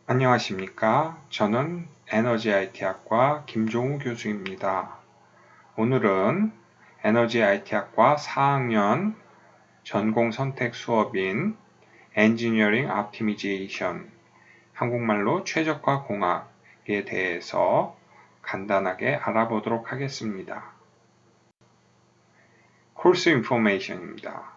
안녕하십니까. 저는 에너지 IT학과 김종우 교수입니다. 오늘은 에너지 IT학과 4학년 전공 선택 수업인 엔지니어링 optimization, 한국말로 최적화 공학에 대해서 간단하게 알아보도록 하겠습니다. Course information입니다.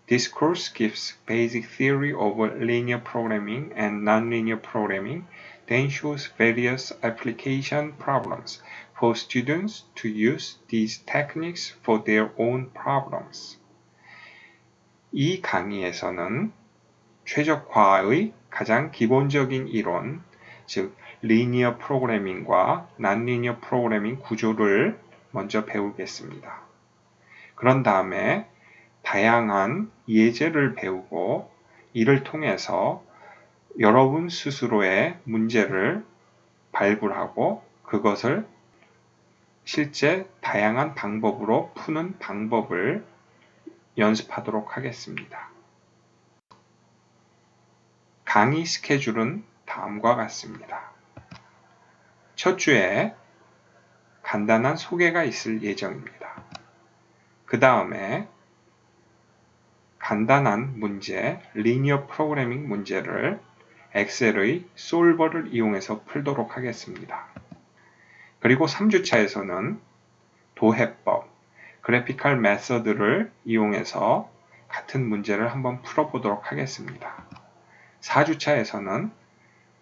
This course gives basic theory of linear programming and nonlinear programming, then shows various application problems for students to use these techniques for their own problems. 이 강의에서는 최적화의 가장 기본적인 이론, 즉 리니어 프로그래밍과 non-linear 프로그래밍 구조를 먼저 배우겠습니다. 그런 다음에 다양한 예제를 배우고 이를 통해서 여러분 스스로의 문제를 발굴하고 그것을 실제 다양한 방법으로 푸는 방법을 연습하도록 하겠습니다. 강의 스케줄은 다음과 같습니다. 첫 주에 간단한 소개가 있을 예정입니다. 그 다음에 간단한 문제, 리니어 프로그래밍 문제를 엑셀의 솔버를 이용해서 풀도록 하겠습니다. 그리고 3주차에서는 도해법, 그래피컬 메서드를 이용해서 같은 문제를 한번 풀어보도록 하겠습니다. 4주차에서는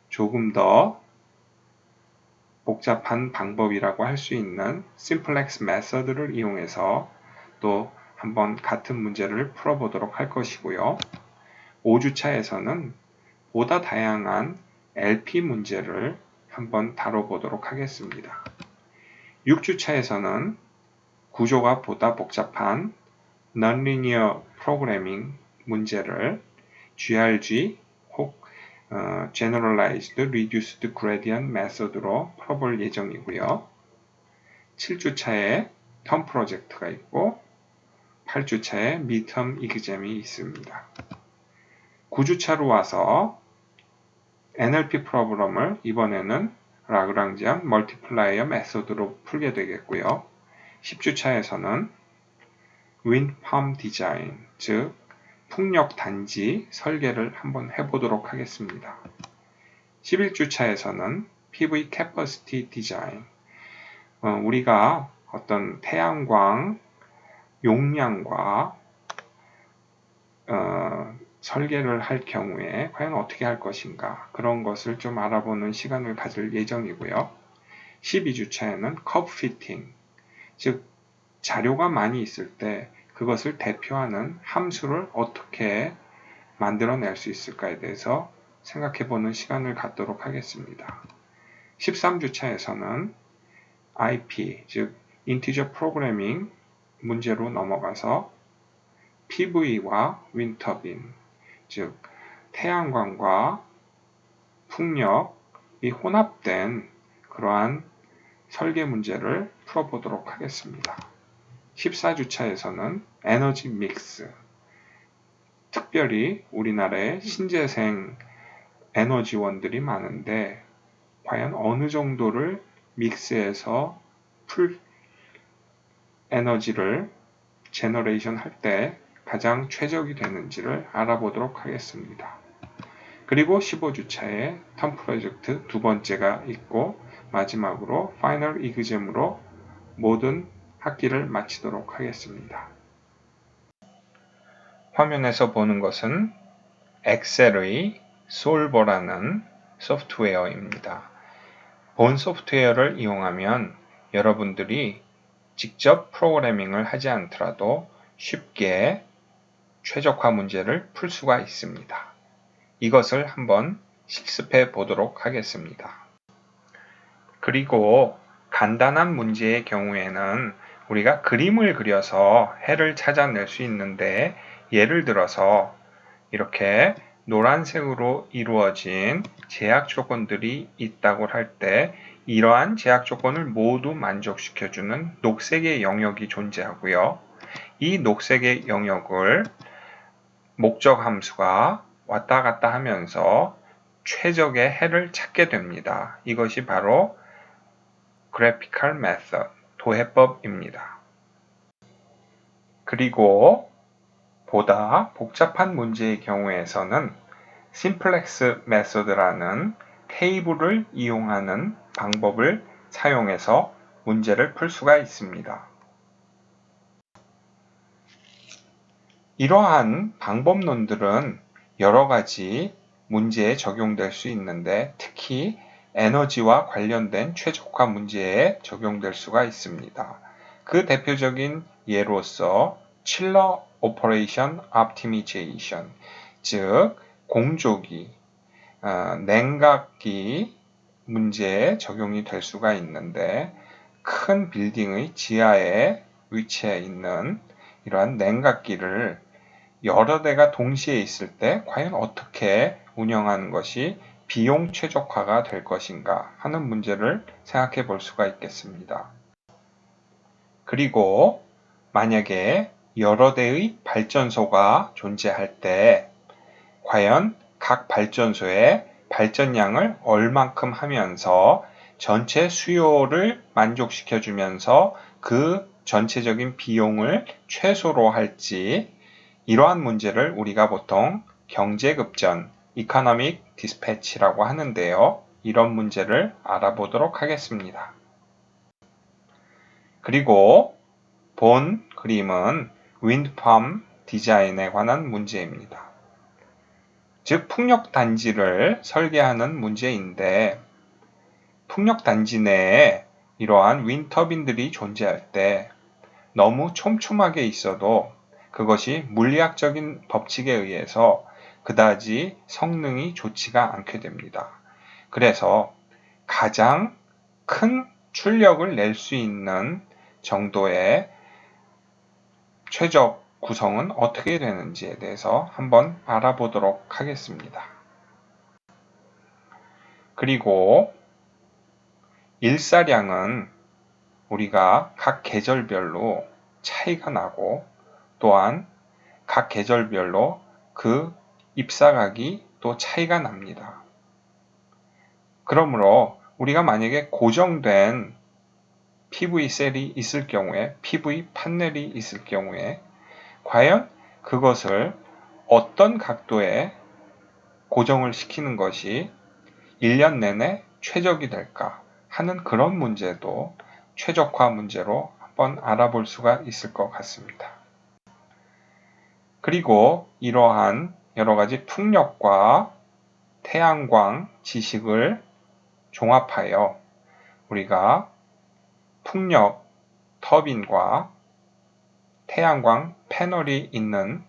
조금 더 복잡한 방법이라고 할 수 있는 심플렉스 메서드를 이용해서 또 한번 같은 문제를 풀어보도록 할 것이고요. 5주차에서는 보다 다양한 LP 문제를 한번 다뤄보도록 하겠습니다. 6주차에서는 구조가 보다 복잡한 Non-Linear Programming 문제를 GRG 혹 Generalized Reduced Gradient Method로 풀어볼 예정이고요. 7주차에 텀 프로젝트가 있고 8주차에 midterm exam이 있습니다. 9주차로 와서 NLP 프로그램을 이번에는 라그랑지안 멀티플라이어 메소드로 풀게 되겠고요. 10주차에서는 윈드팜 디자인, 즉 풍력 단지 설계를 한번 해보도록 하겠습니다. 11주차에서는 PV Capacity 디자인, 우리가 어떤 태양광 용량과 설계를 할 경우에 과연 어떻게 할 것인가, 그런 것을 좀 알아보는 시간을 가질 예정이고요. 12주차에는 커브 피팅, 즉 자료가 많이 있을 때 그것을 대표하는 함수를 어떻게 만들어낼 수 있을까에 대해서 생각해보는 시간을 갖도록 하겠습니다. 13주차에서는 IP, 즉 인티저 프로그래밍 문제로 넘어가서 PV와 윈터빈, 즉 태양광과 풍력이 혼합된 그러한 설계 문제를 풀어보도록 하겠습니다. 14주차에서는 에너지 믹스, 특별히 우리나라에 신재생 에너지원들이 많은데 과연 어느 정도를 믹스해서 풀 에너지를 제너레이션 할 때 가장 최적이 되는지를 알아보도록 하겠습니다. 그리고 15주차에 텀 프로젝트 두 번째가 있고 마지막으로 파이널 이그잼으로 모든 학기를 마치도록 하겠습니다. 화면에서 보는 것은 엑셀의 솔버라는 소프트웨어입니다. 본 소프트웨어를 이용하면 여러분들이 직접 프로그래밍을 하지 않더라도 쉽게 최적화 문제를 풀 수가 있습니다. 이것을 한번 실습해 보도록 하겠습니다. 그리고 간단한 문제의 경우에는 우리가 그림을 그려서 해를 찾아낼 수 있는데, 예를 들어서 이렇게 노란색으로 이루어진 제약 조건들이 있다고 할 때 이러한 제약 조건을 모두 만족시켜주는 녹색의 영역이 존재하고요. 이 녹색의 영역을 목적 함수가 왔다 갔다 하면서 최적의 해를 찾게 됩니다. 이것이 바로 Graphical Method, 도해법입니다. 그리고 보다 복잡한 문제의 경우에서는 심플렉스 메소드라는 테이블을 이용하는 방법을 사용해서 문제를 풀 수가 있습니다. 이러한 방법론들은 여러 가지 문제에 적용될 수 있는데 특히 에너지와 관련된 최적화 문제에 적용될 수가 있습니다. 그 대표적인 예로서 Chiller Operation Optimization, 즉 공조기, 냉각기 문제에 적용이 될 수가 있는데 큰 빌딩의 지하에 위치해 있는 이러한 냉각기를 여러 대가 동시에 있을 때 과연 어떻게 운영하는 것이 비용 최적화가 될 것인가 하는 문제를 생각해 볼 수가 있겠습니다. 그리고 만약에 여러 대의 발전소가 존재할 때 과연 각 발전소의 발전량을 얼만큼 하면서 전체 수요를 만족시켜 주면서 그 전체적인 비용을 최소로 할지, 이러한 문제를 우리가 보통 경제급전, Economic Dispatch라고 하는데요. 이런 문제를 알아보도록 하겠습니다. 그리고 본 그림은 윈드팜 디자인에 관한 문제입니다. 즉 풍력단지를 설계하는 문제인데 풍력단지 내에 이러한 윈터빈들이 존재할 때 너무 촘촘하게 있어도 그것이 물리학적인 법칙에 의해서 그다지 성능이 좋지가 않게 됩니다. 그래서 가장 큰 출력을 낼 수 있는 정도의 최적 구성은 어떻게 되는지에 대해서 한번 알아보도록 하겠습니다. 그리고 일사량은 우리가 각 계절별로 차이가 나고 또한 각 계절별로 그 입사각이 또 차이가 납니다. 그러므로 우리가 만약에 고정된 PV 셀이 있을 경우에, PV 판넬이 있을 경우에 과연 그것을 어떤 각도에 고정을 시키는 것이 1년 내내 최적이 될까 하는 그런 문제도 최적화 문제로 한번 알아볼 수가 있을 것 같습니다. 그리고 이러한 여러 가지 풍력과 태양광 지식을 종합하여 우리가 풍력 터빈과 태양광 패널이 있는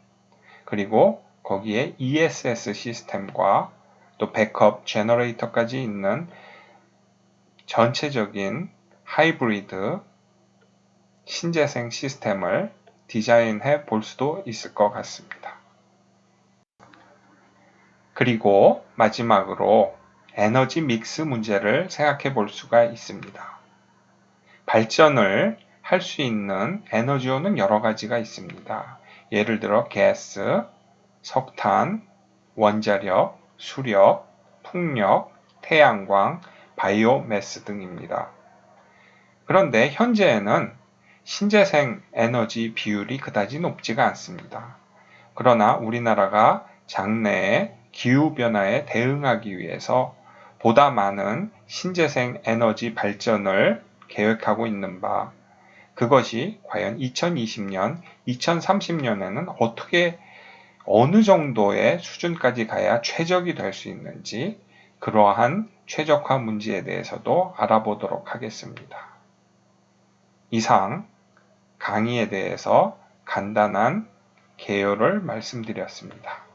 그리고 거기에 ESS 시스템과 또 백업 제너레이터까지 있는 전체적인 하이브리드 신재생 시스템을 디자인해 볼 수도 있을 것 같습니다. 그리고 마지막으로 에너지 믹스 문제를 생각해 볼 수가 있습니다. 발전을 할 수 있는 에너지원은 여러 가지가 있습니다. 예를 들어 가스, 석탄, 원자력, 수력, 풍력, 태양광, 바이오매스 등입니다. 그런데 현재에는 신재생 에너지 비율이 그다지 높지가 않습니다. 그러나 우리나라가 장래의 기후변화에 대응하기 위해서 보다 많은 신재생 에너지 발전을 계획하고 있는 바, 그것이 과연 2020년, 2030년에는 어느 정도의 수준까지 가야 최적이 될 수 있는지 그러한 최적화 문제에 대해서도 알아보도록 하겠습니다. 이상 강의에 대해서 간단한 개요를 말씀드렸습니다.